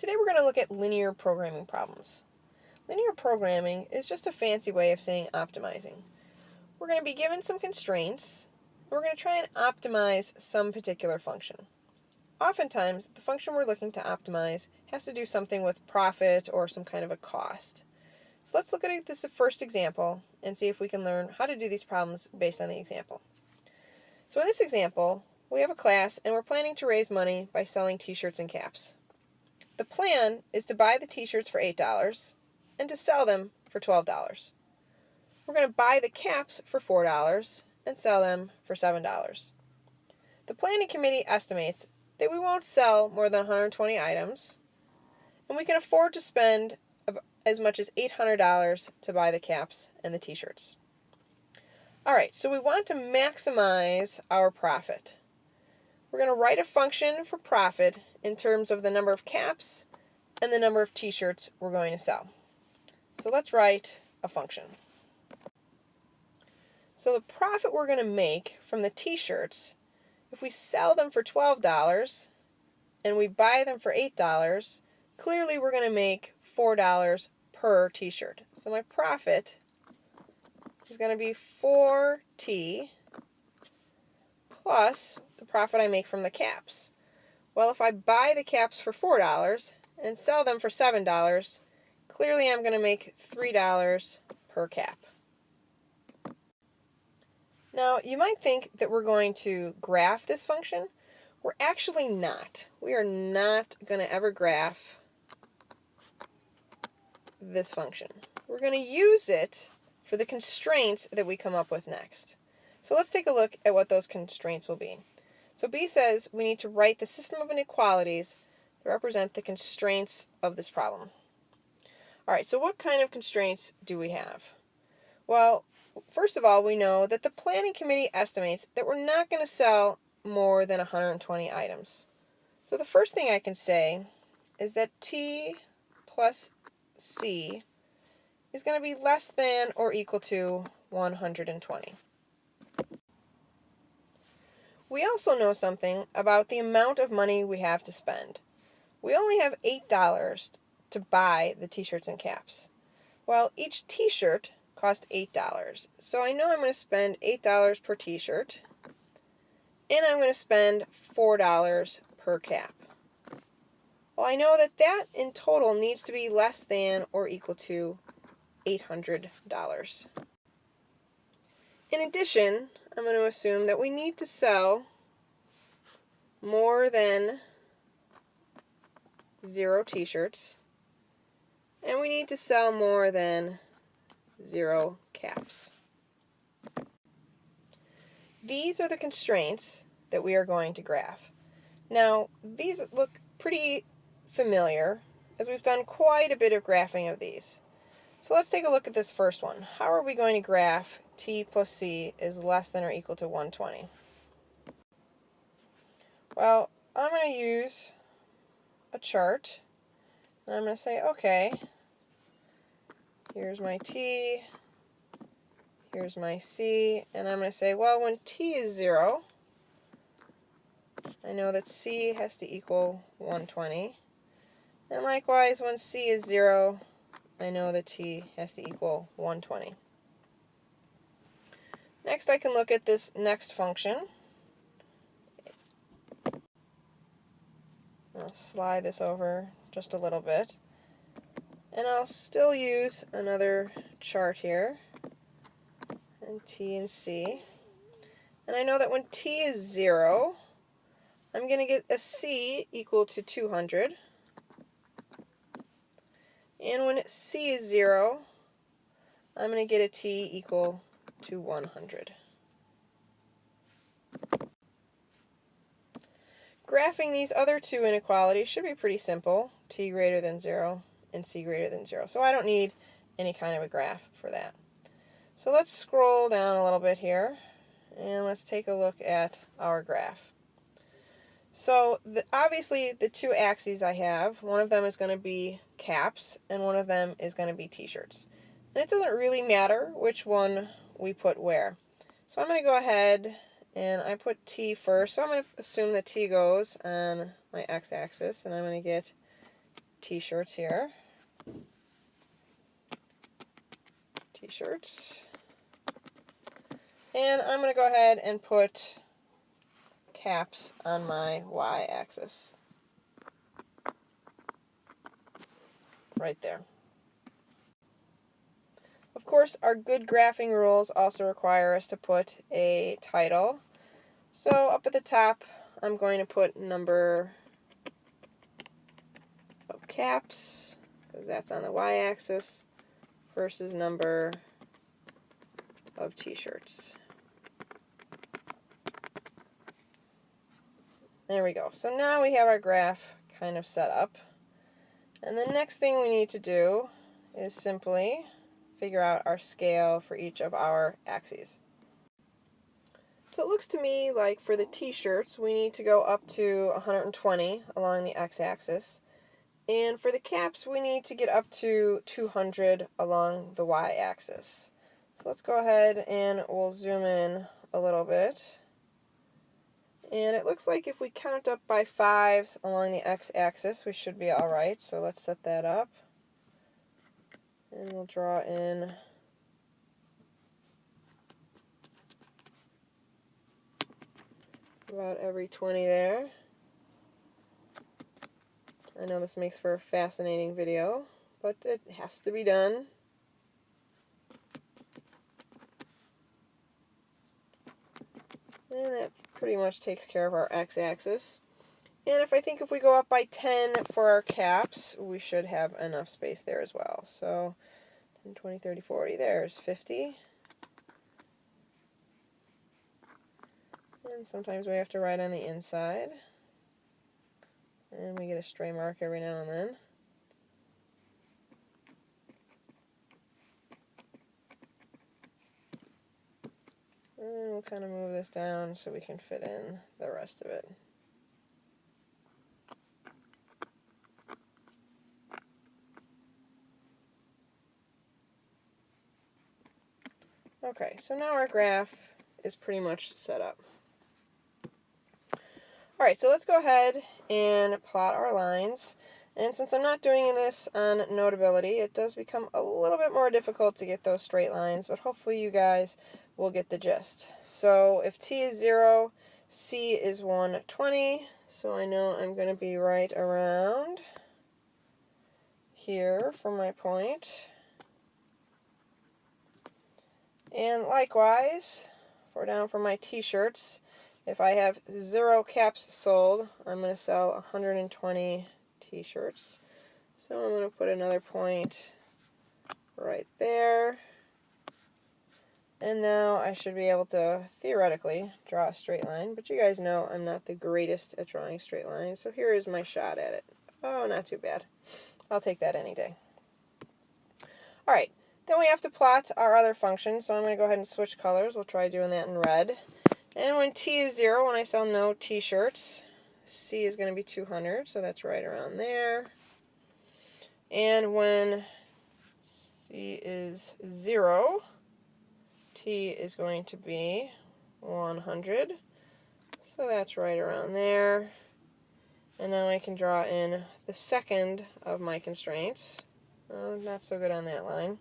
Today we're going to look at linear programming problems. Linear programming is just a fancy way of saying optimizing. We're going to be given some constraints, and we're going to try and optimize some particular function. Oftentimes, the function we're looking to optimize has to do something with profit or some kind of a cost. So let's look at this first example and see if we can learn how to do these problems based on the example. So in this example, we have a class and we're planning to raise money by selling t-shirts and caps. The plan is to buy the t-shirts for $8 and to sell them for $12. We're going to buy the caps for $4 and sell them for $7. The planning committee estimates that we won't sell more than 120 items, and we can afford to spend as much as $800 to buy the caps and the t-shirts. Alright, so we want to maximize our profit. We're going to write a function for profit in terms of the number of caps and the number of t-shirts we're going to sell. So let's write a function. So the profit we're going to make from the t-shirts, if we sell them for $12 and we buy them for $8, clearly we're going to make $4 per t-shirt. So my profit is going to be 4t plus the profit I make from the caps. Well, if I buy the caps for $4 and sell them for $7, clearly I'm going to make $3 per cap. Now, you might think that we're going to graph this function. We're actually not. We are not going to ever graph this function. We're going to use it for the constraints that we come up with next. So let's take a look at what those constraints will be. So B says we need to write the system of inequalities that represent the constraints of this problem. Alright, so what kind of constraints do we have? Well, first of all, we know that the planning committee estimates that we're not going to sell more than 120 items. So the first thing I can say is that T plus C is going to be less than or equal to 120. We also know something about the amount of money we have to spend. We only have $8 to buy the t-shirts and caps. Well, each t-shirt costs $8. So I know I'm going to spend $8 per t-shirt, and I'm going to spend $4 per cap. Well, I know that that in total needs to be less than or equal to $800. In addition, I'm going to assume that we need to sell more than 0 t-shirts, and we need to sell more than 0 caps. These are the constraints that we are going to graph. Now, these look pretty familiar, as we've done quite a bit of graphing of these. So let's take a look at this first one. How are we going to graph T plus C is less than or equal to 120? Well, I'm going to use a chart, and I'm going to say, okay, here's my T, here's my C, and I'm going to say, well, when T is 0, I know that C has to equal 120, and likewise, when C is 0, I know that T has to equal 120. Next, I can look at this next function. I'll slide this over just a little bit. And I'll still use another chart here, and T and C. And I know that when T is 0, I'm going to get a C equal to 200. And when C is 0, I'm going to get a T equal to 100. Graphing these other two inequalities should be pretty simple, T greater than 0 and C greater than 0. So I don't need any kind of a graph for that. So let's scroll down a little bit here, and let's take a look at our graph. So obviously the two axes I have, one of them is going to be caps, and one of them is going to be t-shirts. And it doesn't really matter which one we put where. So I'm going to go ahead and I put T first. So I'm going to assume that T goes on my x-axis, and I'm going to get t-shirts here. T-shirts. And I'm going to go ahead and put caps on my y-axis. Right there. Of course, our good graphing rules also require us to put a title. So up at the top, I'm going to put number of caps, because that's on the y-axis, versus number of t-shirts. There we go. So now we have our graph kind of set up. And the next thing we need to do is simply figure out our scale for each of our axes. So it looks to me like for the t-shirts, we need to go up to 120 along the x-axis. And for the caps, we need to get up to 200 along the y-axis. So let's go ahead and we'll zoom in a little bit. And it looks like if we count up by 5s along the x-axis, we should be alright. So let's set that up. And we'll draw in about every 20 there. I know this makes for a fascinating video, but it has to be done. And that pretty much takes care of our x-axis. And if we go up by 10 for our caps, we should have enough space there as well. So 10, 20, 30, 40, there's 50. And sometimes we have to write on the inside. And we get a stray mark every now and then. And we'll kind of move this down so we can fit in the rest of it. Okay, so now our graph is pretty much set up. Alright, so let's go ahead and plot our lines. And since I'm not doing this on Notability, it does become a little bit more difficult to get those straight lines, but hopefully you guys will get the gist. So if t is 0, c is 120, so I know I'm going to be right around here for my point. And likewise, for down for my t-shirts, if I have 0 caps sold, I'm going to sell 120 t-shirts. So I'm going to put another point right there. And now I should be able to theoretically draw a straight line, but you guys know I'm not the greatest at drawing straight lines, so here is my shot at it. Oh, not too bad. I'll take that any day. Alright, then we have to plot our other functions, so I'm going to go ahead and switch colors. We'll try doing that in red. And when t is 0, when I sell no t-shirts, c is going to be 200, so that's right around there. And when c is 0, t is going to be 100, so that's right around there. And now I can draw in the second of my constraints. Oh, not so good on that line.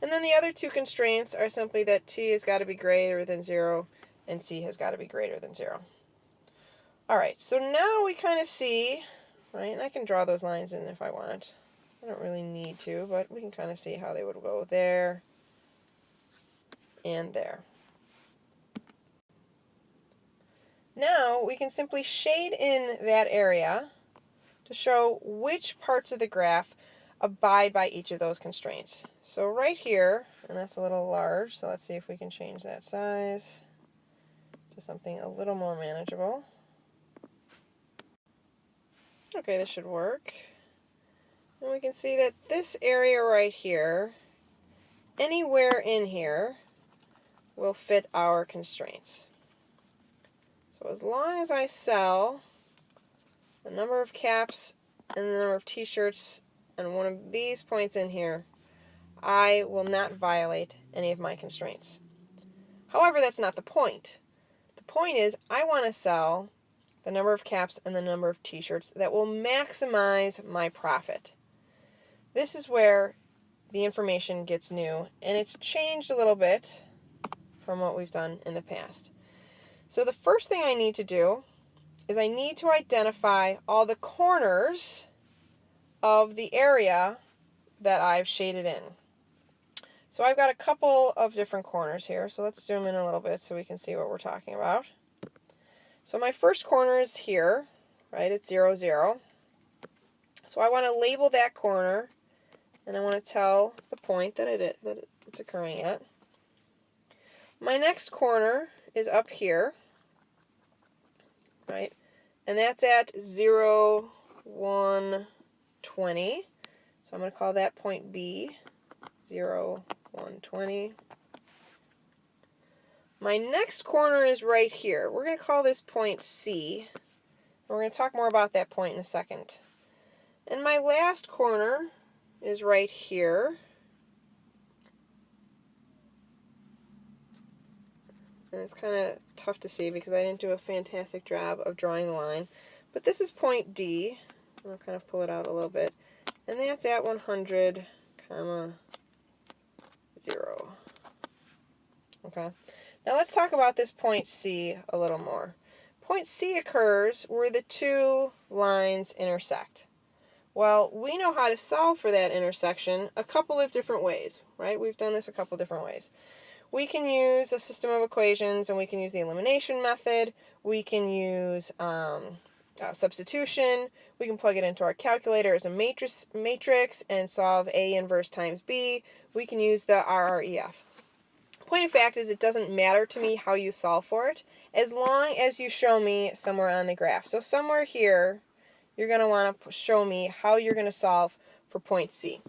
And then the other two constraints are simply that t has got to be greater than 0 and c has got to be greater than 0. Alright, so now we kind of see, right, and I can draw those lines in if I want. I don't really need to, but we can kind of see how they would go there and there. Now we can simply shade in that area to show which parts of the graph abide by each of those constraints. So right here, and that's a little large, so let's see if we can change that size to something a little more manageable. Okay, this should work. And we can see that this area right here, anywhere in here, will fit our constraints. So as long as I sell the number of caps and the number of t-shirts and one of these points in here, I will not violate any of my constraints. However, that's not the point. The point is I want to sell the number of caps and the number of t-shirts that will maximize my profit. This is where the information gets new, and it's changed a little bit from what we've done in the past. So the first thing I need to do is I need to identify all the corners of the area that I've shaded in. So I've got a couple of different corners here, so let's zoom in a little bit so we can see what we're talking about. So my first corner is here, right, it's 0, 0. So I want to label that corner, and I want to tell the point that it's occurring at. My next corner is up here, right, and that's at 0, 1, 20. So I'm going to call that point B, 0, 1, 20. My next corner is right here. We're going to call this point C. We're going to talk more about that point in a second. And my last corner is right here. And it's kind of tough to see because I didn't do a fantastic job of drawing the line. But this is point D. I'll kind of pull it out a little bit. And that's at 100, 0. Okay. Now let's talk about this point C a little more. Point C occurs where the two lines intersect. Well, we know how to solve for that intersection a couple of different ways, right? We've done this a couple different ways. We can use a system of equations, and we can use the elimination method. We can use substitution. We can plug it into our calculator as a matrix and solve A inverse times B. We can use the RREF. Point of fact is it doesn't matter to me how you solve for it, as long as you show me somewhere on the graph. So somewhere here, you're going to want to show me how you're going to solve for point C.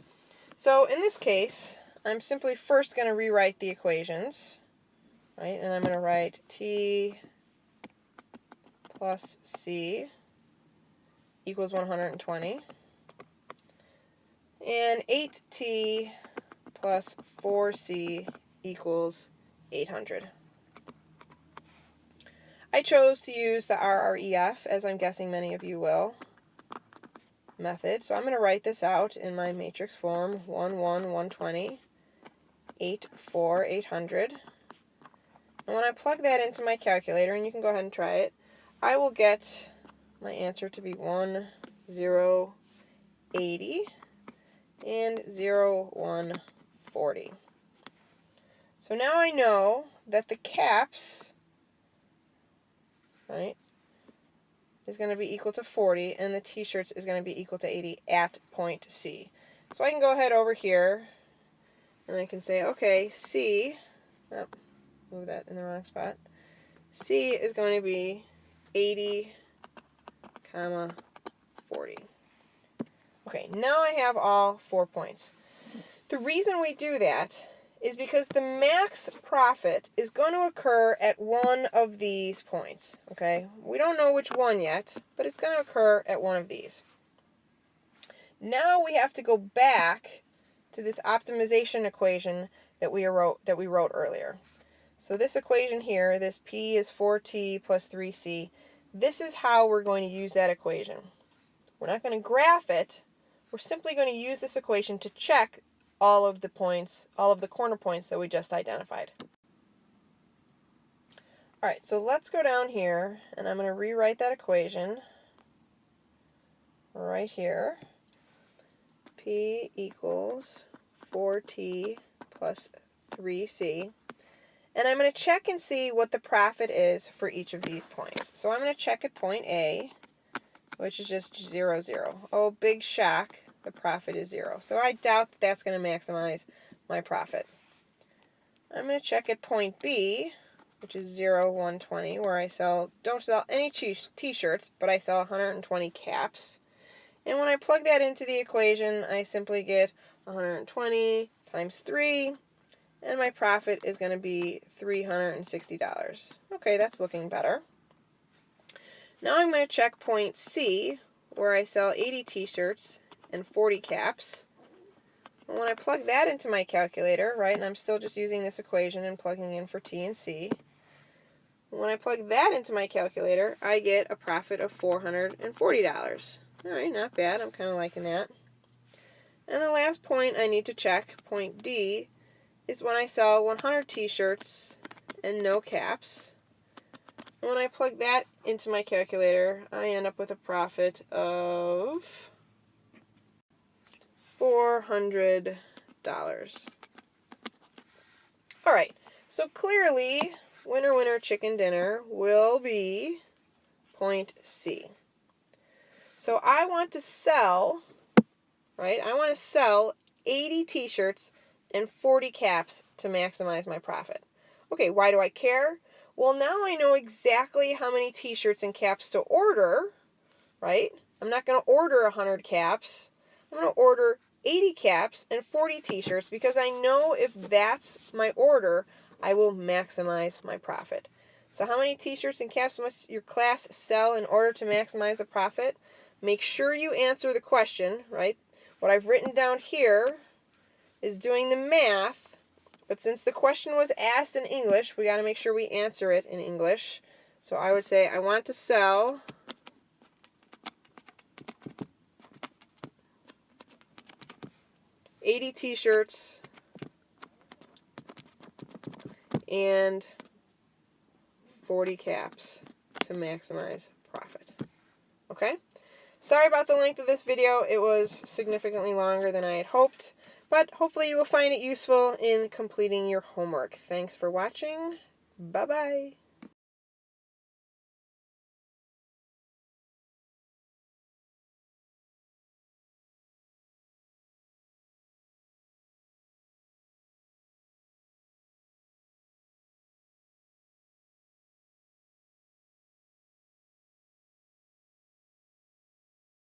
So in this case, I'm simply first going to rewrite the equations, right? And I'm going to write T plus C equals 120. And 8T plus 4C equals 800. I chose to use the RREF, as I'm guessing many of you will, method. So I'm going to write this out in my matrix form, 1, 1, 120, 8, 4, 800. And when I plug that into my calculator, and you can go ahead and try it, I will get my answer to be 1, 0, 80 and 0, 1, 40. So now I know that the caps, right, is going to be equal to 40, and the t-shirts is going to be equal to 80 at point C. So I can go ahead over here, and I can say, okay, C, move that in the wrong spot, C is going to be 80, 40. Okay, now I have all 4 points. The reason we do that is because the max profit is going to occur at one of these points, okay? We don't know which one yet, but it's going to occur at one of these. Now we have to go back to this optimization equation that we wrote earlier. So this equation here, this P is 4T plus 3C, this is how we're going to use that equation. We're not going to graph it. We're simply going to use this equation to check all of the points, all of the corner points that we just identified. All right, so let's go down here, and I'm going to rewrite that equation right here. P equals 4T plus 3C. And I'm going to check and see what the profit is for each of these points. So I'm going to check at point A, which is just 0, 0. Oh, big shock. The profit is 0. So I doubt that's going to maximize my profit. I'm going to check at point B, which is 0, 120, where I don't sell any t-shirts, but I sell 120 caps. And when I plug that into the equation, I simply get 120 times 3, and my profit is going to be $360. Okay, that's looking better. Now I'm going to check point C, where I sell 80 t-shirts and 40 caps. And when I plug that into my calculator, right, and I'm still just using this equation and plugging in for T and C, When I plug that into my calculator, I get a profit of $440. All right, not bad. I'm kind of liking that. And the last point I need to check, point D, is when I sell 100 t-shirts and no caps. And when I plug that into my calculator, I end up with a profit of $400. All right, so clearly, winner, winner, chicken dinner will be point C. So I want to sell, right? I want to sell 80 t-shirts and 40 caps to maximize my profit. Okay, why do I care? Well, now I know exactly how many t-shirts and caps to order, right? I'm not going to order 100 caps. I'm going to order 80 caps and 40 t-shirts because I know if that's my order, I will maximize my profit. So how many t-shirts and caps must your class sell in order to maximize the profit? Make sure you answer the question, right? What I've written down here is doing the math, but since the question was asked in English, we got to make sure we answer it in English. So I would say I want to sell 80 t-shirts and 40 caps to maximize profit. Okay? Sorry about the length of this video. It was significantly longer than I had hoped, but hopefully you will find it useful in completing your homework. Thanks for watching. Bye-bye.